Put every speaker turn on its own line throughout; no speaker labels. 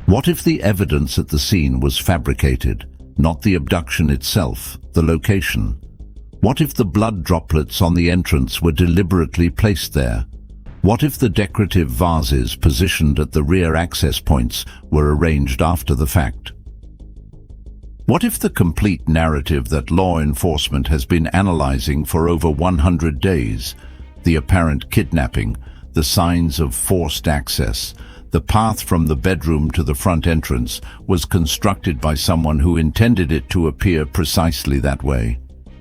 What if the evidence at the scene was fabricated, not the abduction itself, the location? What if the blood droplets on the entrance were deliberately placed there? What if the decorative vases positioned at the rear access points were arranged after the fact? What if the complete narrative that law enforcement has been analyzing for over 100 days, the apparent kidnapping, the signs of forced access, the path from the bedroom to the front entrance, was constructed by someone who intended it to appear precisely that way?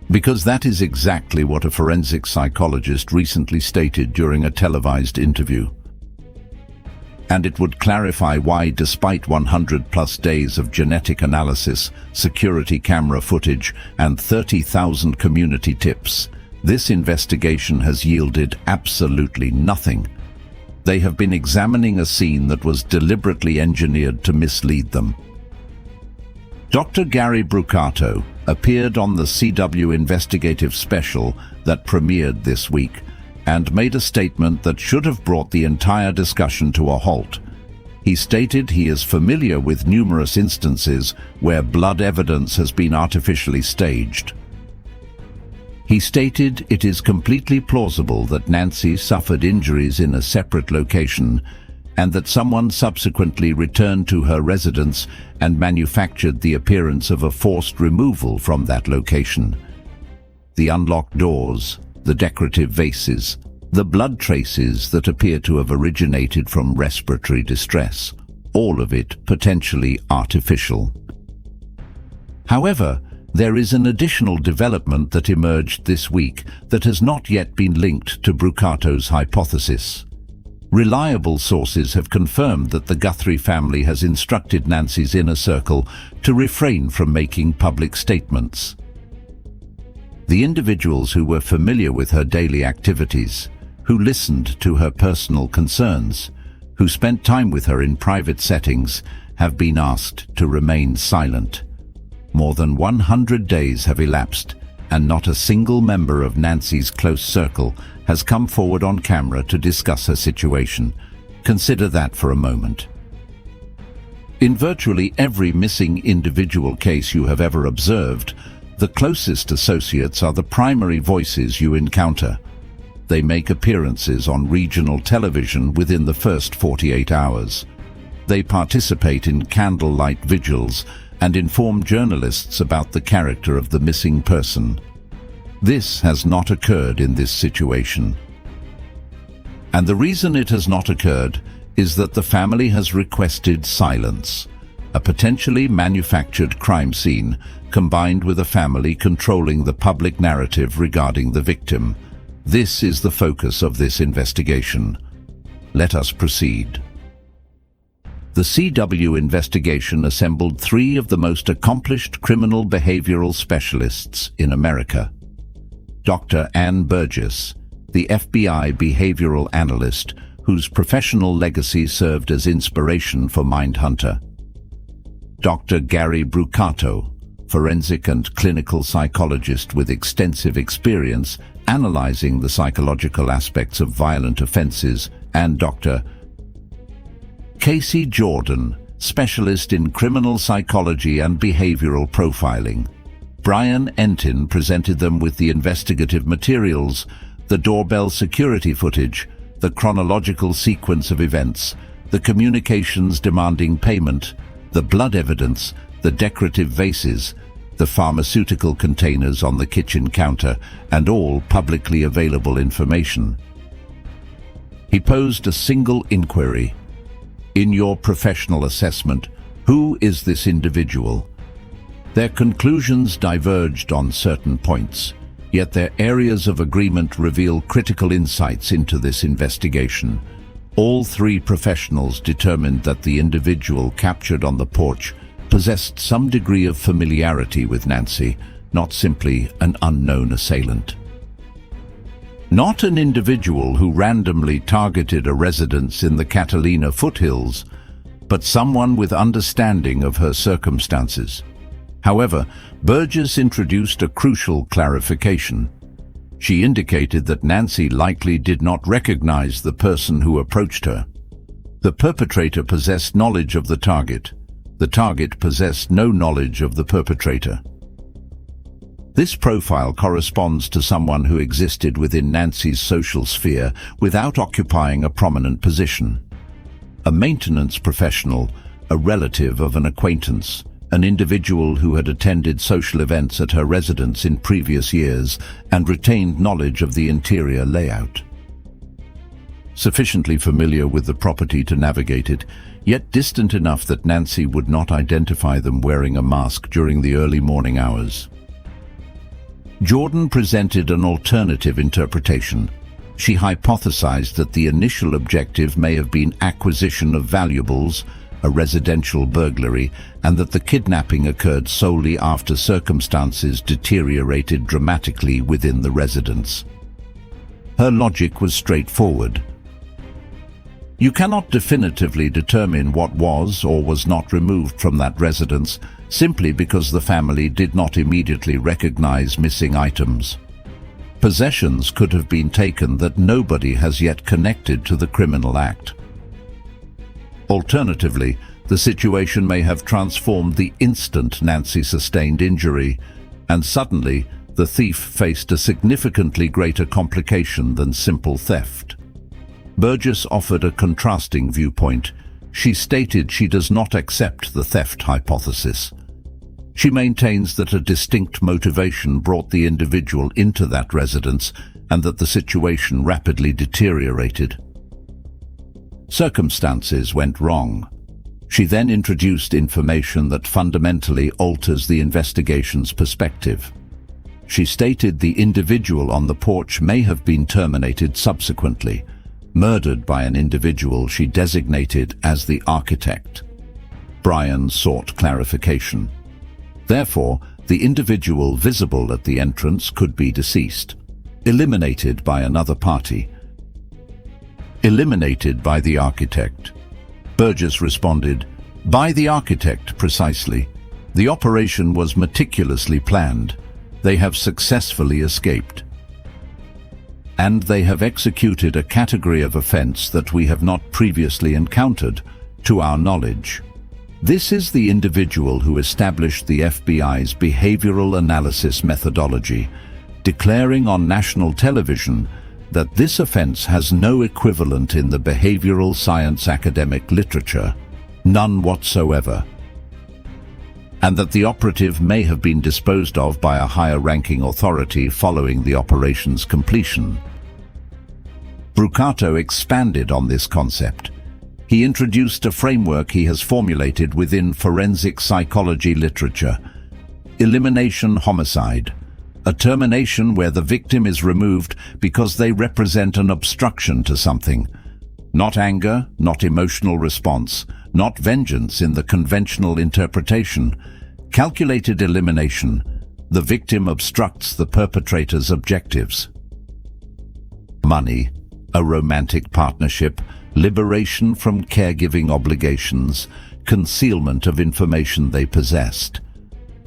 Because that is exactly what a forensic psychologist recently stated during a televised interview. And it would clarify why, despite 100+ days of genetic analysis, security camera footage, and 30,000 community tips, this investigation has yielded absolutely nothing. They have been examining a scene that was deliberately engineered to mislead them. Dr. Gary Brucato appeared on the CW investigative special that premiered this week and made a statement that should have brought the entire discussion to a halt. He stated he is familiar with numerous instances where blood evidence has been artificially staged. He stated it is completely plausible that Nancy suffered injuries in a separate location and that someone subsequently returned to her residence and manufactured the appearance of a forced removal from that location. The unlocked doors, the decorative vases, the blood traces that appear to have originated from respiratory distress, all of it potentially artificial. However, there is an additional development that emerged this week that has not yet been linked to Brucato's hypothesis. Reliable sources have confirmed that the Guthrie family has instructed Nancy's inner circle to refrain from making public statements. The individuals who were familiar with her daily activities, who listened to her personal concerns, who spent time with her in private settings, have been asked to remain silent. More than 100 days have elapsed, and not a single member of Nancy's close circle has come forward on camera to discuss her situation. Consider that for a moment. In virtually every missing individual case you have ever observed, the closest associates are the primary voices you encounter. They make appearances on regional television within the first 48 hours. They participate in candlelight vigils and inform journalists about the character of the missing person. This has not occurred in this situation. And the reason it has not occurred is that the family has requested silence, a potentially manufactured crime scene combined with a family controlling the public narrative regarding the victim. This is the focus of this investigation. Let us proceed. The CW investigation assembled 3 of the most accomplished criminal behavioral specialists in America. Dr. Ann Burgess, the FBI behavioral analyst whose professional legacy served as inspiration for Mindhunter. Dr. Gary Brucato, forensic and clinical psychologist with extensive experience analyzing the psychological aspects of violent offenses, and Dr. Casey Jordan, specialist in criminal psychology and behavioral profiling. Brian Entin presented them with the investigative materials, the doorbell security footage, the chronological sequence of events, the communications demanding payment, the blood evidence, the decorative vases, the pharmaceutical containers on the kitchen counter, and all publicly available information. He posed a single inquiry. In your professional assessment, who is this individual? Their conclusions diverged on certain points, yet their areas of agreement reveal critical insights into this investigation. All 3 professionals determined that the individual captured on the porch possessed some degree of familiarity with Nancy, not simply an unknown assailant. Not an individual who randomly targeted a residence in the Catalina foothills, but someone with understanding of her circumstances. However, Burgess introduced a crucial clarification. She indicated that Nancy likely did not recognize the person who approached her. The perpetrator possessed knowledge of the target. The target possessed no knowledge of the perpetrator. This profile corresponds to someone who existed within Nancy's social sphere without occupying a prominent position. A maintenance professional, a relative of an acquaintance, an individual who had attended social events at her residence in previous years and retained knowledge of the interior layout. Sufficiently familiar with the property to navigate it, yet distant enough that Nancy would not identify them wearing a mask during the early morning hours. Jordan presented an alternative interpretation. She hypothesized that the initial objective may have been acquisition of valuables, a residential burglary, and that the kidnapping occurred solely after circumstances deteriorated dramatically within the residence. Her logic was straightforward. You cannot definitively determine what was or was not removed from that residence simply because the family did not immediately recognize missing items. Possessions could have been taken that nobody has yet connected to the criminal act. Alternatively, the situation may have transformed the instant Nancy sustained injury, and suddenly the thief faced a significantly greater complication than simple theft. Burgess offered a contrasting viewpoint. She stated she does not accept the theft hypothesis. She maintains that a distinct motivation brought the individual into that residence and that the situation rapidly deteriorated. Circumstances went wrong. She then introduced information that fundamentally alters the investigation's perspective. She stated the individual on the porch may have been terminated subsequently, murdered by an individual she designated as the architect. Brian sought clarification. Therefore, the individual visible at the entrance could be deceased, eliminated by another party. Eliminated by the architect. Burgess responded, "By the architect, precisely. The operation was meticulously planned. They have successfully escaped. And they have executed a category of offense that we have not previously encountered, to our knowledge." This is the individual who established the FBI's behavioral analysis methodology, declaring on national television that this offense has no equivalent in the behavioral science academic literature, none whatsoever, and that the operative may have been disposed of by a higher-ranking authority following the operation's completion. Brucato expanded on this concept. He introduced a framework he has formulated within forensic psychology literature: elimination homicide, a termination where the victim is removed because they represent an obstruction to something. Not anger, not emotional response, not vengeance in the conventional interpretation. Calculated elimination. The victim obstructs the perpetrator's objectives. Money, a romantic partnership, liberation from caregiving obligations, concealment of information they possessed.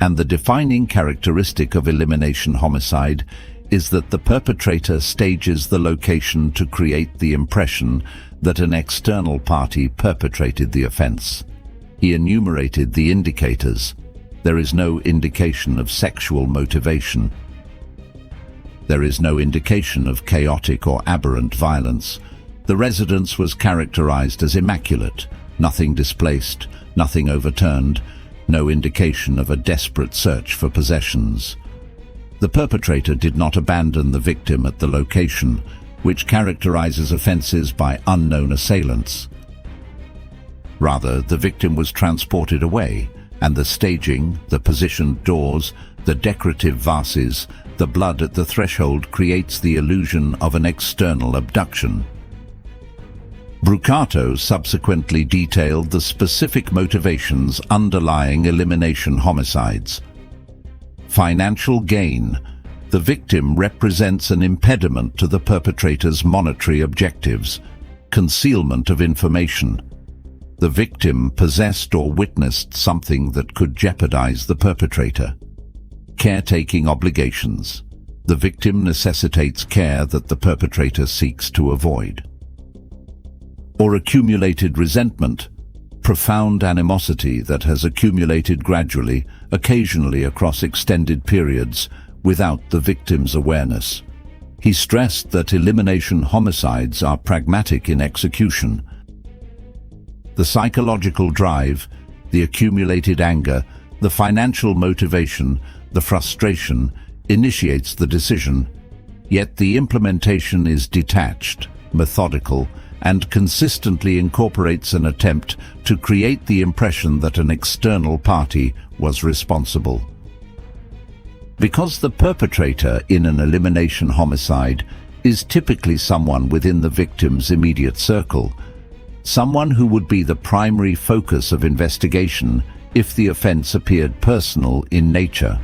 And the defining characteristic of elimination homicide is that the perpetrator stages the location to create the impression that an external party perpetrated the offense. He enumerated the indicators. There is no indication of sexual motivation. There is no indication of chaotic or aberrant violence. The residence was characterized as immaculate, nothing displaced, nothing overturned, no indication of a desperate search for possessions. The perpetrator did not abandon the victim at the location, which characterizes offenses by unknown assailants. Rather, the victim was transported away, and the staging, the positioned doors, the decorative vases, the blood at the threshold creates the illusion of an external abduction. Brucato subsequently detailed the specific motivations underlying elimination homicides. Financial gain. The victim represents an impediment to the perpetrator's monetary objectives. Concealment of information. The victim possessed or witnessed something that could jeopardize the perpetrator. Caretaking obligations. The victim necessitates care that the perpetrator seeks to avoid. or accumulated resentment, profound animosity that has accumulated gradually, occasionally across extended periods, without the victim's awareness. He stressed that elimination homicides are pragmatic in execution. The psychological drive, the accumulated anger, the financial motivation, the frustration, initiates the decision, yet the implementation is detached, methodical, and consistently incorporates an attempt to create the impression that an external party was responsible. Because the perpetrator in an elimination homicide is typically someone within the victim's immediate circle, someone who would be the primary focus of investigation if the offense appeared personal in nature.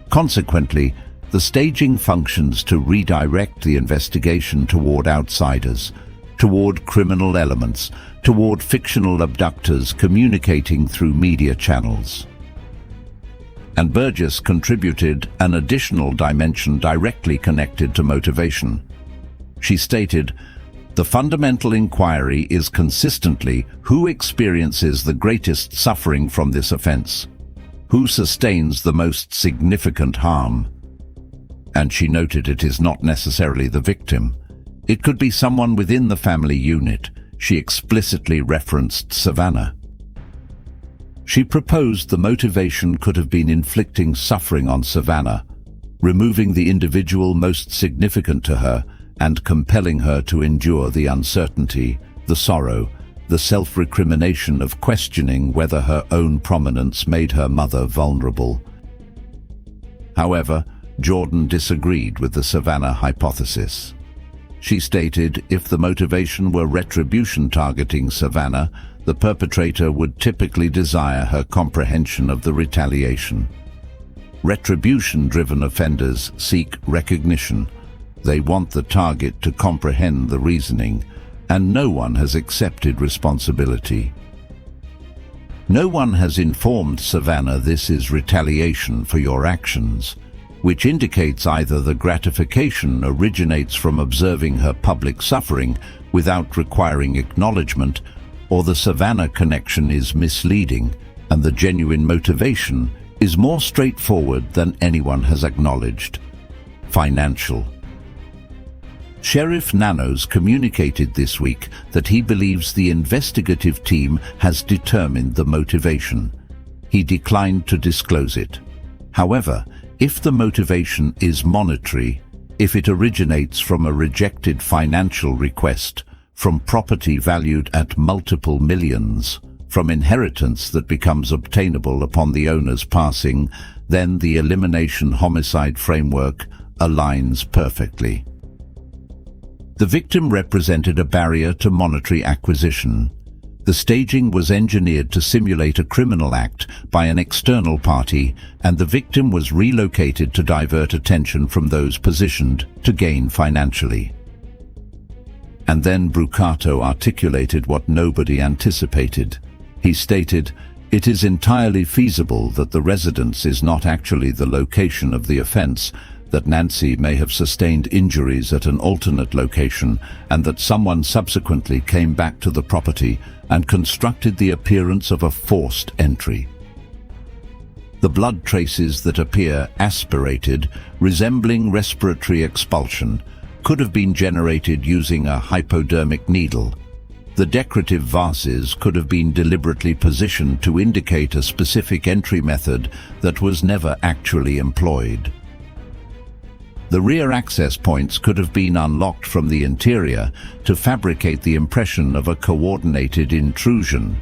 Consequently, the staging functions to redirect the investigation toward outsiders, toward criminal elements, toward fictional abductors communicating through media channels. And Burgess contributed an additional dimension directly connected to motivation. She stated, "The fundamental inquiry is consistently who experiences the greatest suffering from this offense, who sustains the most significant harm." And she noted it is not necessarily the victim. It could be someone within the family unit. She explicitly referenced Savannah. She proposed the motivation could have been inflicting suffering on Savannah, removing the individual most significant to her and compelling her to endure the uncertainty, the sorrow, the self-recrimination of questioning whether her own prominence made her mother vulnerable. However, Jordan disagreed with the Savannah hypothesis. She stated if the motivation were retribution targeting Savannah, the perpetrator would typically desire her comprehension of the retaliation. Retribution-driven offenders seek recognition. They want the target to comprehend the reasoning, and no one has accepted responsibility. No one has informed Savannah this is retaliation for your actions, which indicates either the gratification originates from observing her public suffering without requiring acknowledgement, or the Savannah connection is misleading and the genuine motivation is more straightforward than anyone has acknowledged. Financial. Sheriff Nanos communicated this week that he believes the investigative team has determined the motivation. He declined to disclose it. However, if the motivation is monetary, if it originates from a rejected financial request, from property valued at multiple millions, from inheritance that becomes obtainable upon the owner's passing, then the elimination homicide framework aligns perfectly. The victim represented a barrier to monetary acquisition. The staging was engineered to simulate a criminal act by an external party, and the victim was relocated to divert attention from those positioned to gain financially. And then Brucato articulated what nobody anticipated. He stated, "It is entirely feasible that the residence is not actually the location of the offense, that Nancy may have sustained injuries at an alternate location, and that someone subsequently came back to the property and constructed the appearance of a forced entry. The blood traces that appear aspirated, resembling respiratory expulsion, could have been generated using a hypodermic needle. The decorative vases could have been deliberately positioned to indicate a specific entry method that was never actually employed. The rear access points could have been unlocked from the interior to fabricate the impression of a coordinated intrusion.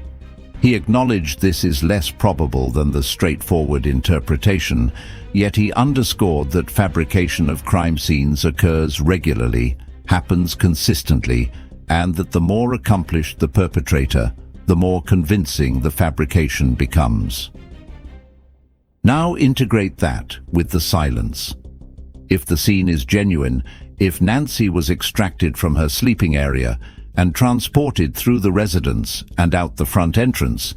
He acknowledged this is less probable than the straightforward interpretation, yet he underscored that fabrication of crime scenes occurs regularly, happens consistently, and that the more accomplished the perpetrator, the more convincing the fabrication becomes. Now integrate that with the silence. If the scene is genuine, if Nancy was extracted from her sleeping area and transported through the residence and out the front entrance,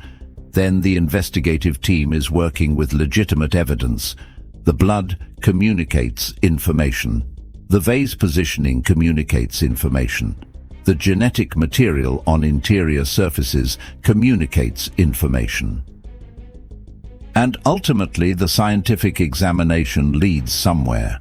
then the investigative team is working with legitimate evidence. The blood communicates information. The vase positioning communicates information. The genetic material on interior surfaces communicates information. And ultimately, the scientific examination leads somewhere.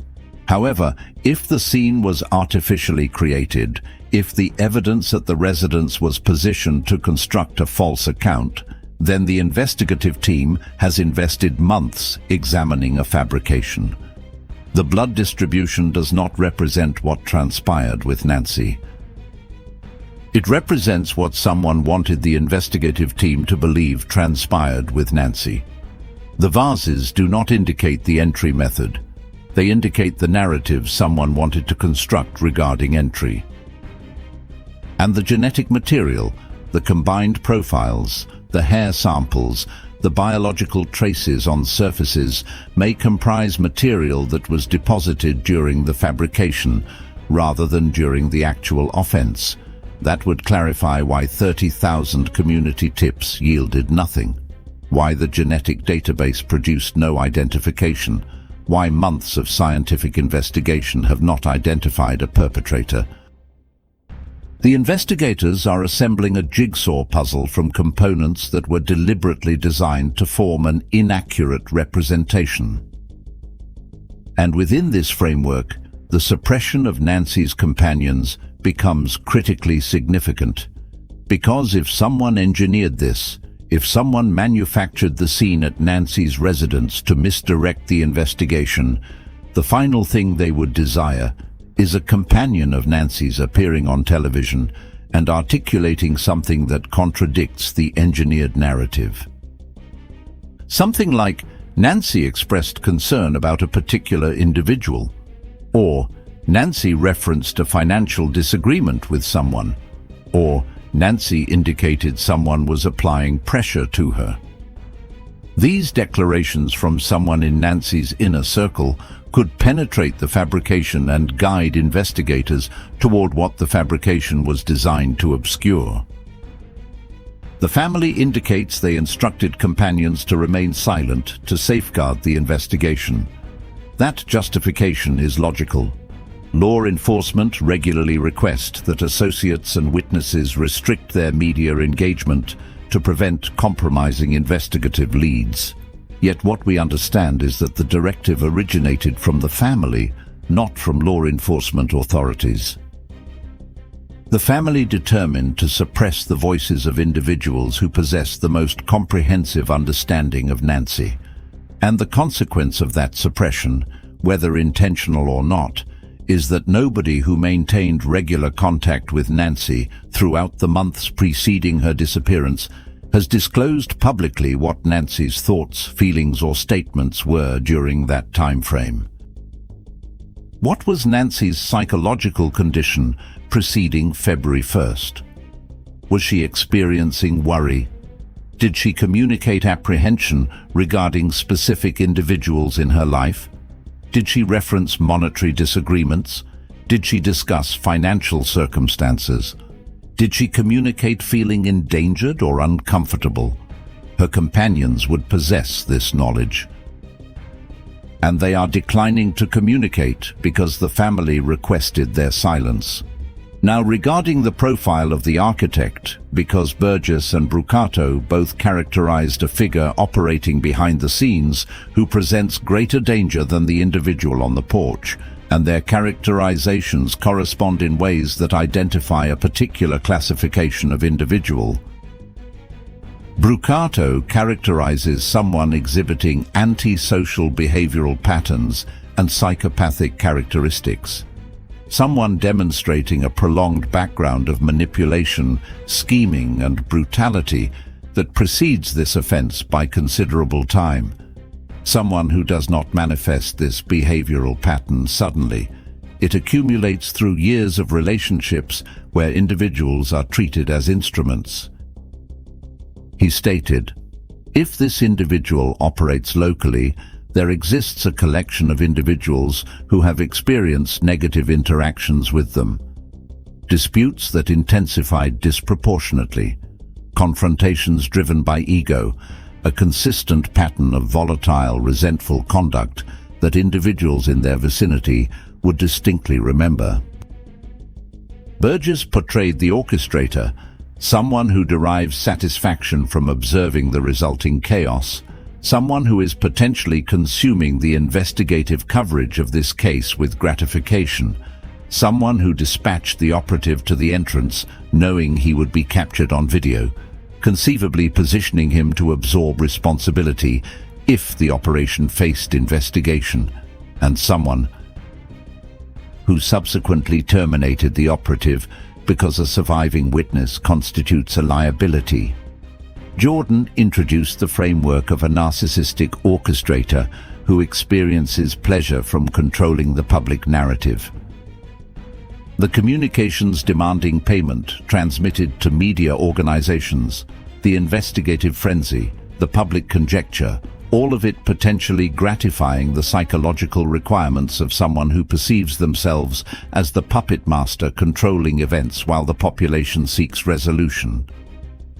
However, if the scene was artificially created, if the evidence at the residence was positioned to construct a false account, then the investigative team has invested months examining a fabrication. The blood distribution does not represent what transpired with Nancy. It represents what someone wanted the investigative team to believe transpired with Nancy. The vases do not indicate the entry method. They indicate the narrative someone wanted to construct regarding entry. And the genetic material, the combined profiles, the hair samples, the biological traces on surfaces may comprise material that was deposited during the fabrication rather than during the actual offense. That would clarify why 30,000 community tips yielded nothing, why the genetic database produced no identification, why months of scientific investigation have not identified a perpetrator. The investigators are assembling a jigsaw puzzle from components that were deliberately designed to form an inaccurate representation. And within this framework, the suppression of Nancy's companions becomes critically significant. Because if someone engineered this, if someone manufactured the scene at Nancy's residence to misdirect the investigation, the final thing they would desire is a companion of Nancy's appearing on television and articulating something that contradicts the engineered narrative. Something like, Nancy expressed concern about a particular individual, or Nancy referenced a financial disagreement with someone, or Nancy indicated someone was applying pressure to her. These declarations from someone in Nancy's inner circle could penetrate the fabrication and guide investigators toward what the fabrication was designed to obscure. The family indicates they instructed companions to remain silent to safeguard the investigation. That justification is logical. Law enforcement regularly request that associates and witnesses restrict their media engagement to prevent compromising investigative leads. Yet what we understand is that the directive originated from the family, not from law enforcement authorities. The family determined to suppress the voices of individuals who possess the most comprehensive understanding of Nancy. And the consequence of that suppression, whether intentional or not, is that nobody who maintained regular contact with Nancy throughout the months preceding her disappearance has disclosed publicly what Nancy's thoughts, feelings, or statements were during that time frame. What was Nancy's psychological condition preceding February 1st? Was she experiencing worry? Did she communicate apprehension regarding specific individuals in her life? Did she reference monetary disagreements? Did she discuss financial circumstances? Did she communicate feeling endangered or uncomfortable? Her companions would possess this knowledge. And they are declining to communicate because the family requested their silence. Now, regarding the profile of the architect, because Burgess and Brucato both characterized a figure operating behind the scenes who presents greater danger than the individual on the porch, and their characterizations correspond in ways that identify a particular classification of individual. Brucato characterizes someone exhibiting antisocial behavioral patterns and psychopathic characteristics. Someone demonstrating a prolonged background of manipulation, scheming, and brutality that precedes this offense by considerable time. Someone who does not manifest this behavioral pattern suddenly. It accumulates through years of relationships where individuals are treated as instruments. He stated, "If this individual operates locally, there exists a collection of individuals who have experienced negative interactions with them. Disputes that intensified disproportionately, confrontations driven by ego, a consistent pattern of volatile, resentful conduct that individuals in their vicinity would distinctly remember." Burgess portrayed the orchestrator, someone who derives satisfaction from observing the resulting chaos, someone who is potentially consuming the investigative coverage of this case with gratification, someone who dispatched the operative to the entrance knowing he would be captured on video, conceivably positioning him to absorb responsibility if the operation faced investigation, and someone who subsequently terminated the operative because a surviving witness constitutes a liability. Jordan introduced the framework of a narcissistic orchestrator who experiences pleasure from controlling the public narrative. The communications demanding payment transmitted to media organizations, the investigative frenzy, the public conjecture, all of it potentially gratifying the psychological requirements of someone who perceives themselves as the puppet master controlling events while the population seeks resolution.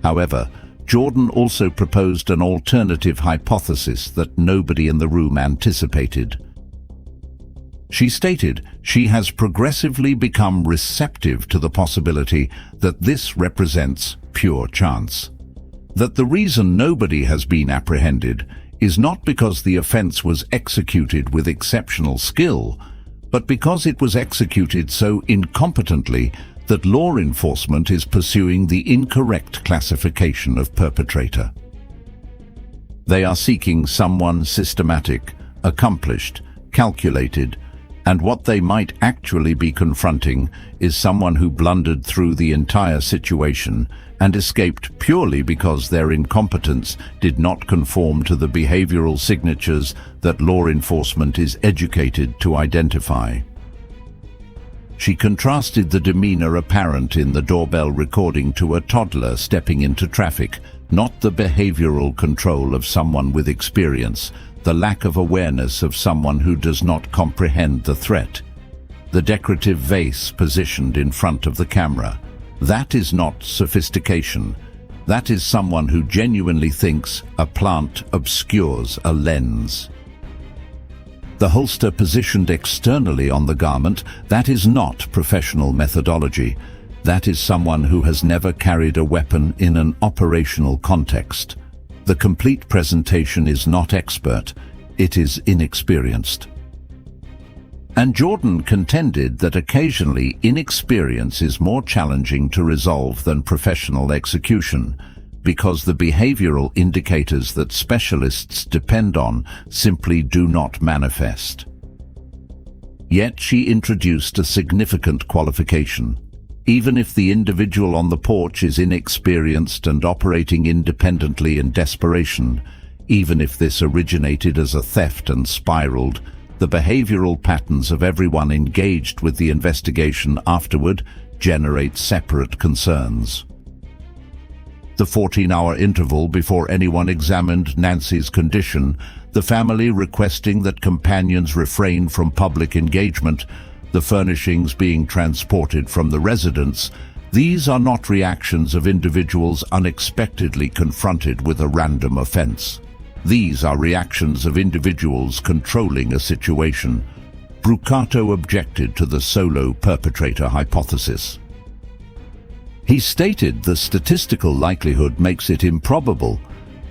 However, Jordan also proposed an alternative hypothesis that nobody in the room anticipated. She stated she has progressively become receptive to the possibility that this represents pure chance. That the reason nobody has been apprehended is not because the offense was executed with exceptional skill, but because it was executed so incompetently that law enforcement is pursuing the incorrect classification of perpetrator. They are seeking someone systematic, accomplished, calculated, and what they might actually be confronting is someone who blundered through the entire situation and escaped purely because their incompetence did not conform to the behavioral signatures that law enforcement is educated to identify. She contrasted the demeanor apparent in the doorbell recording to a toddler stepping into traffic, not the behavioral control of someone with experience, the lack of awareness of someone who does not comprehend the threat. The decorative vase positioned in front of the camera. That is not sophistication. That is someone who genuinely thinks a plant obscures a lens. The holster positioned externally on the garment, that is not professional methodology. That is someone who has never carried a weapon in an operational context. The complete presentation is not expert, it is inexperienced. And Jordan contended that occasionally inexperience is more challenging to resolve than professional execution, because the behavioral indicators that specialists depend on simply do not manifest. Yet she introduced a significant qualification. Even if the individual on the porch is inexperienced and operating independently in desperation, even if this originated as a theft and spiraled, the behavioral patterns of everyone engaged with the investigation afterward generate separate concerns. The 14-hour interval before anyone examined Nancy's condition, the family requesting that companions refrain from public engagement, the furnishings being transported from the residence, these are not reactions of individuals unexpectedly confronted with a random offense. These are reactions of individuals controlling a situation. Brucato objected to the solo perpetrator hypothesis. He stated the statistical likelihood makes it improbable.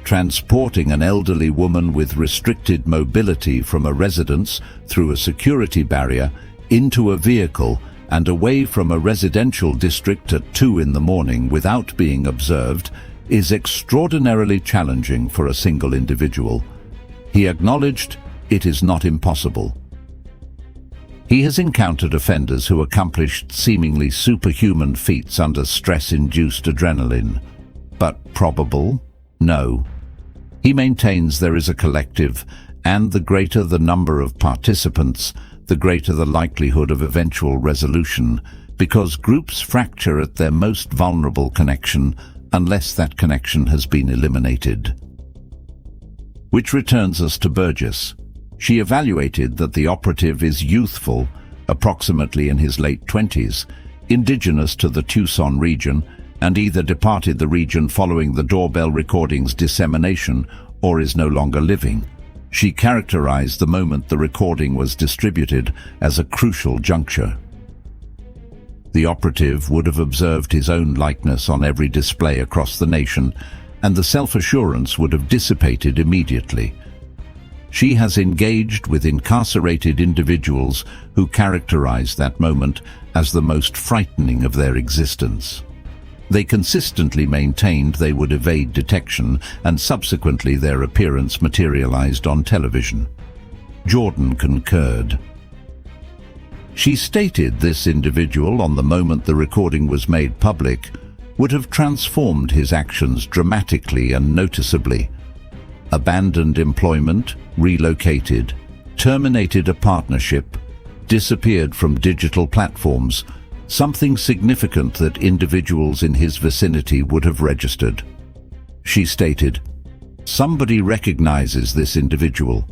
Transporting an elderly woman with restricted mobility from a residence through a security barrier into a vehicle and away from a residential district at 2 in the morning without being observed is extraordinarily challenging for a single individual. He acknowledged it is not impossible. He has encountered offenders who accomplished seemingly superhuman feats under stress-induced adrenaline. But probable? No. He maintains there is a collective, and the greater the number of participants, the greater the likelihood of eventual resolution, because groups fracture at their most vulnerable connection unless that connection has been eliminated. Which returns us to Burgess. She evaluated that the operative is youthful, approximately in his late 20s, indigenous to the Tucson region, and either departed the region following the doorbell recording's dissemination or is no longer living. She characterized the moment the recording was distributed as a crucial juncture. The operative would have observed his own likeness on every display across the nation, and the self-assurance would have dissipated immediately. She has engaged with incarcerated individuals who characterize that moment as the most frightening of their existence. They consistently maintained they would evade detection, and subsequently their appearance materialized on television. Jordan concurred. She stated this individual, on the moment the recording was made public, would have transformed his actions dramatically and noticeably. Abandoned employment, relocated, terminated a partnership, disappeared from digital platforms, something significant that individuals in his vicinity would have registered. She stated, "Somebody recognizes this individual.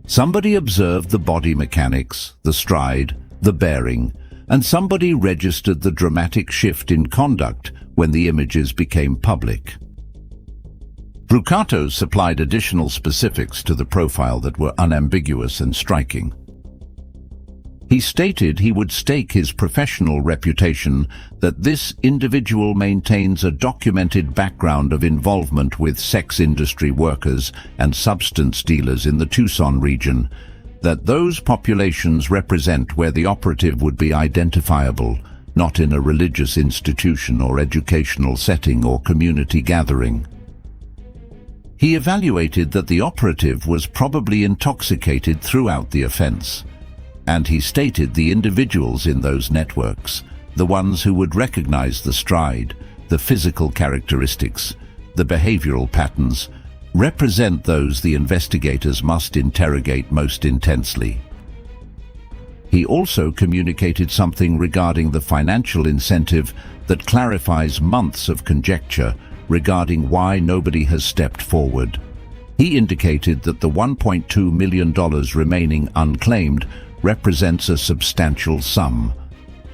Somebody observed the body mechanics, the stride, the bearing, and somebody registered the dramatic shift in conduct when the images became public." Brucato supplied additional specifics to the profile that were unambiguous and striking. He stated he would stake his professional reputation that this individual maintains a documented background of involvement with sex industry workers and substance dealers in the Tucson region, that those populations represent where the operative would be identifiable, not in a religious institution or educational setting or community gathering. He evaluated that the operative was probably intoxicated throughout the offense, and he stated the individuals in those networks, the ones who would recognize the stride, the physical characteristics, the behavioral patterns, represent those the investigators must interrogate most intensely. He also communicated something regarding the financial incentive that clarifies months of conjecture regarding why nobody has stepped forward. He indicated that the $1.2 million remaining unclaimed represents a substantial sum.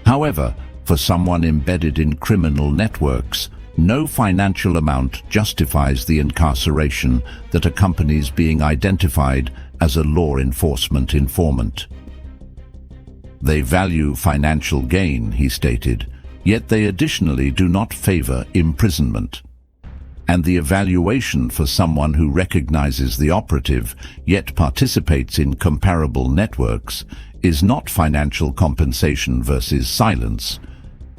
However, for someone embedded in criminal networks, no financial amount justifies the incarceration that accompanies being identified as a law enforcement informant. They value financial gain, he stated, yet they additionally do not favor imprisonment. And the evaluation for someone who recognizes the operative yet participates in comparable networks is not financial compensation versus silence.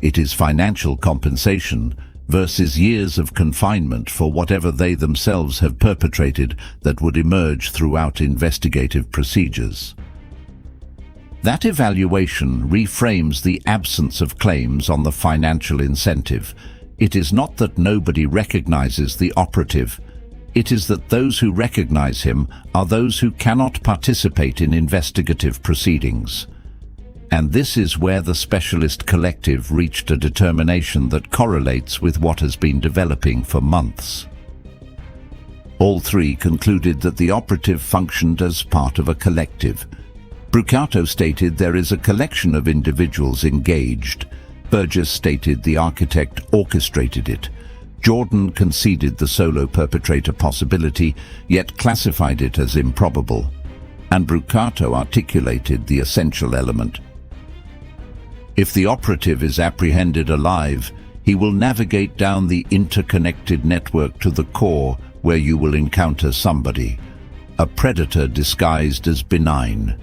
It is financial compensation versus years of confinement for whatever they themselves have perpetrated that would emerge throughout investigative procedures. That evaluation reframes the absence of claims on the financial incentive. It is not that nobody recognizes the operative. It is that those who recognize him are those who cannot participate in investigative proceedings. And this is where the specialist collective reached a determination that correlates with what has been developing for months. All three concluded that the operative functioned as part of a collective. Brucato stated there is a collection of individuals engaged. Burgess stated the architect orchestrated it. Jordan conceded the solo perpetrator possibility, yet classified it as improbable. And Brucato articulated the essential element. If the operative is apprehended alive, he will navigate down the interconnected network to the core, where you will encounter somebody, a predator disguised as benign.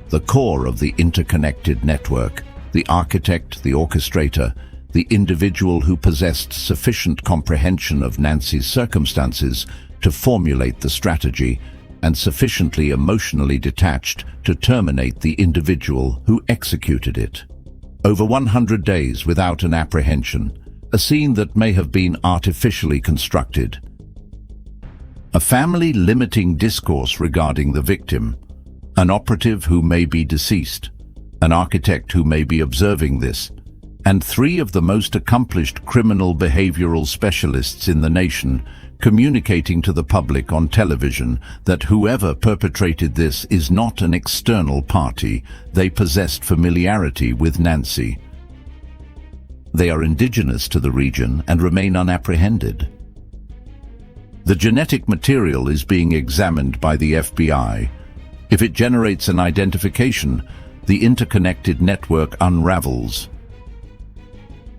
The core of the interconnected network, the architect, the orchestrator, the individual who possessed sufficient comprehension of Nancy's circumstances to formulate the strategy, and sufficiently emotionally detached to terminate the individual who executed it. Over 100 days without an apprehension, a scene that may have been artificially constructed. A family limiting discourse regarding the victim, an operative who may be deceased, an architect who may be observing this, and three of the most accomplished criminal behavioral specialists in the nation communicating to the public on television that whoever perpetrated this is not an external party. They possessed familiarity with Nancy. They are indigenous to the region and remain unapprehended. The genetic material is being examined by the FBI. If it generates an identification, The interconnected network unravels.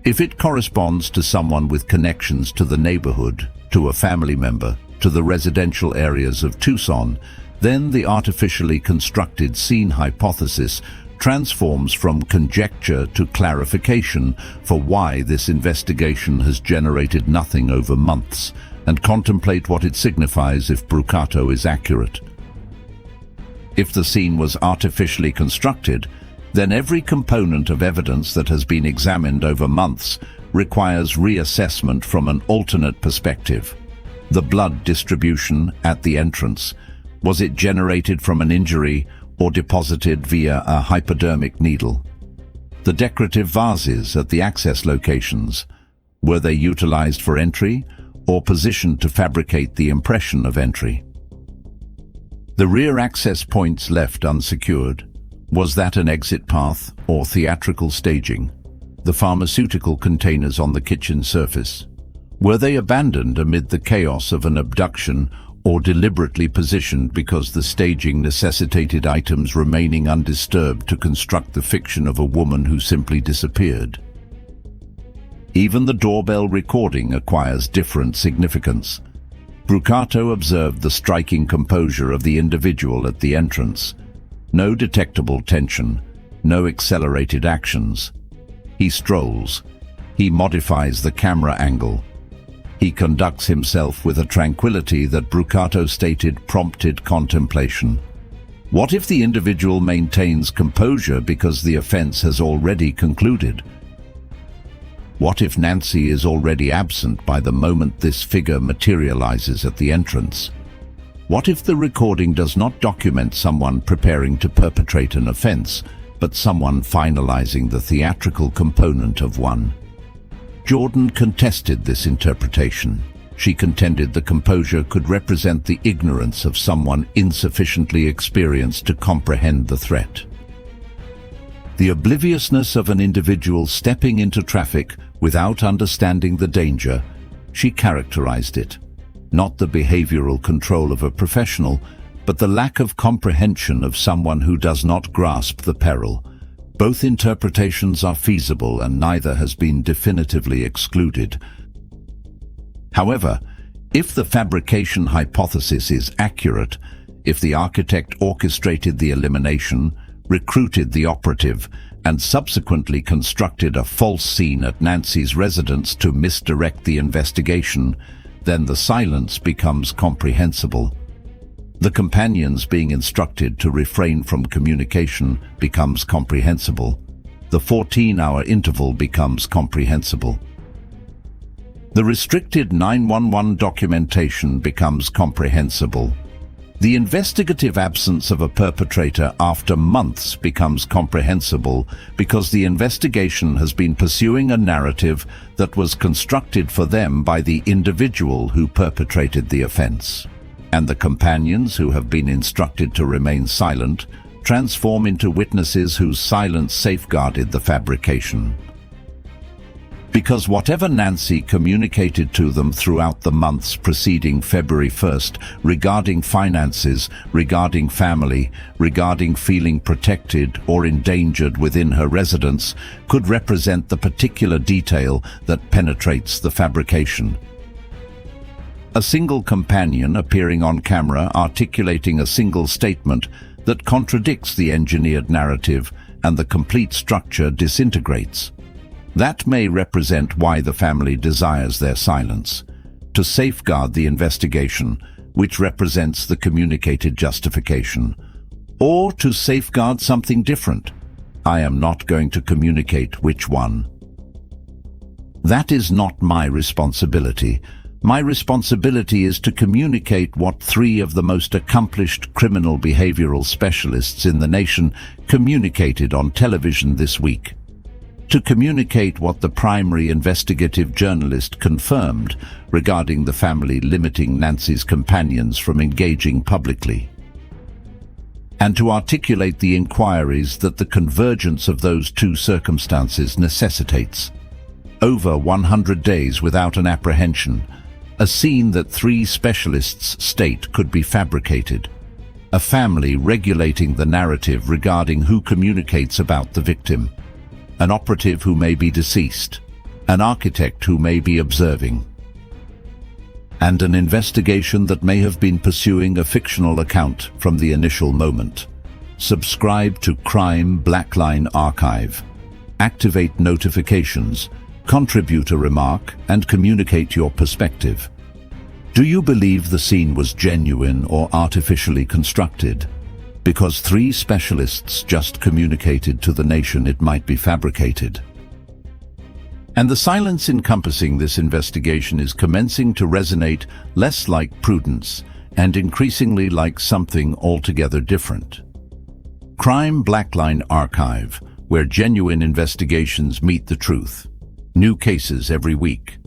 If it corresponds to someone with connections to the neighborhood, to a family member, to the residential areas of Tucson, then the artificially constructed scene hypothesis transforms from conjecture to clarification for why this investigation has generated nothing over months, and contemplate what it signifies if Brucato is accurate. If the scene was artificially constructed, then every component of evidence that has been examined over months requires reassessment from an alternate perspective. The blood distribution at the entrance, was it generated from an injury or deposited via a hypodermic needle? The decorative vases at the access locations, were they utilized for entry or positioned to fabricate the impression of entry? The rear access points left unsecured, was that an exit path or theatrical staging? The pharmaceutical containers on the kitchen surface, were they abandoned amid the chaos of an abduction or deliberately positioned because the staging necessitated items remaining undisturbed to construct the fiction of a woman who simply disappeared? Even the doorbell recording acquires different significance. Brucato observed the striking composure of the individual at the entrance. No detectable tension, no accelerated actions. He strolls. He modifies the camera angle. He conducts himself with a tranquility that Brucato stated prompted contemplation. What if the individual maintains composure because the offense has already concluded? What if Nancy is already absent by the moment this figure materializes at the entrance? What if the recording does not document someone preparing to perpetrate an offense, but someone finalizing the theatrical component of one? Jordan contested this interpretation. She contended the composure could represent the ignorance of someone insufficiently experienced to comprehend the threat. The obliviousness of an individual stepping into traffic without understanding the danger, she characterized it. Not the behavioral control of a professional, but the lack of comprehension of someone who does not grasp the peril. Both interpretations are feasible and neither has been definitively excluded. However, if the fabrication hypothesis is accurate, if the architect orchestrated the elimination, recruited the operative, and subsequently constructed a false scene at Nancy's residence to misdirect the investigation, then the silence becomes comprehensible. The companions being instructed to refrain from communication becomes comprehensible. The 14-hour interval becomes comprehensible. The restricted 911 documentation becomes comprehensible. The investigative absence of a perpetrator after months becomes comprehensible because the investigation has been pursuing a narrative that was constructed for them by the individual who perpetrated the offense. And the companions who have been instructed to remain silent transform into witnesses whose silence safeguarded the fabrication. Because whatever Nancy communicated to them throughout the months preceding February 1st regarding finances, regarding family, regarding feeling protected or endangered within her residence, could represent the particular detail that penetrates the fabrication. A single companion appearing on camera articulating a single statement that contradicts the engineered narrative and the complete structure disintegrates. That may represent why the family desires their silence, to safeguard the investigation, which represents the communicated justification, or to safeguard something different. I am not going to communicate which one. That is not my responsibility. My responsibility is to communicate what 3 of the most accomplished criminal behavioral specialists in the nation communicated on television this week. To communicate what the primary investigative journalist confirmed regarding the family limiting Nancy's companions from engaging publicly. And to articulate the inquiries that the convergence of those 2 circumstances necessitates. Over 100 days without an apprehension, a scene that 3 specialists state could be fabricated. A family regulating the narrative regarding who communicates about the victim. An operative who may be deceased. An architect who may be observing. And an investigation that may have been pursuing a fictional account from the initial moment. Subscribe to Crime Blackline Archive. Activate notifications, contribute a remark, and communicate your perspective. Do you believe the scene was genuine or artificially constructed? Because 3 specialists just communicated to the nation it might be fabricated. And the silence encompassing this investigation is commencing to resonate less like prudence and increasingly like something altogether different. Crime Blackline Archive, where genuine investigations meet the truth. New cases every week.